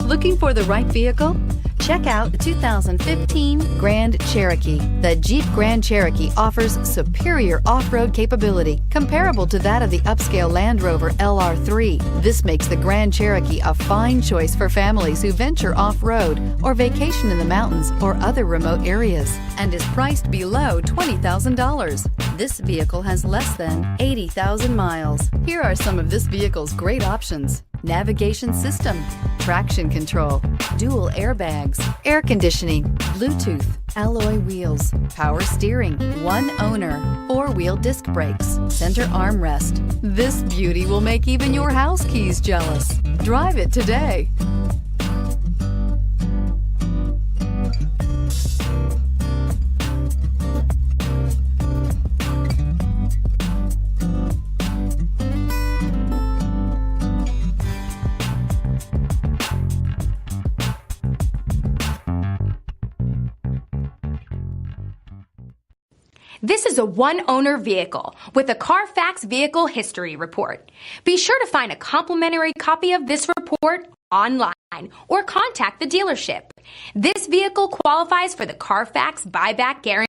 Looking for the right vehicle? Check out the 2015 Grand Cherokee. The Jeep Grand Cherokee offers superior off-road capability comparable to that of the upscale Land Rover LR3. This makes the Grand Cherokee a fine choice for families who venture off-road or vacation in the mountains or other remote areas, and is priced below $20,000. This vehicle has less than 80,000 miles. Here are some of this vehicle's great options: navigation system, traction control, dual airbags, air conditioning, Bluetooth, alloy wheels, power steering, one owner, four-wheel disc brakes, center armrest. This beauty will make even your house keys jealous. Drive it today. This is a one-owner vehicle with a CARFAX Vehicle History Report. Be sure to find a complimentary copy of this report online or contact the dealership. This vehicle qualifies for the CARFAX Buyback Guarantee.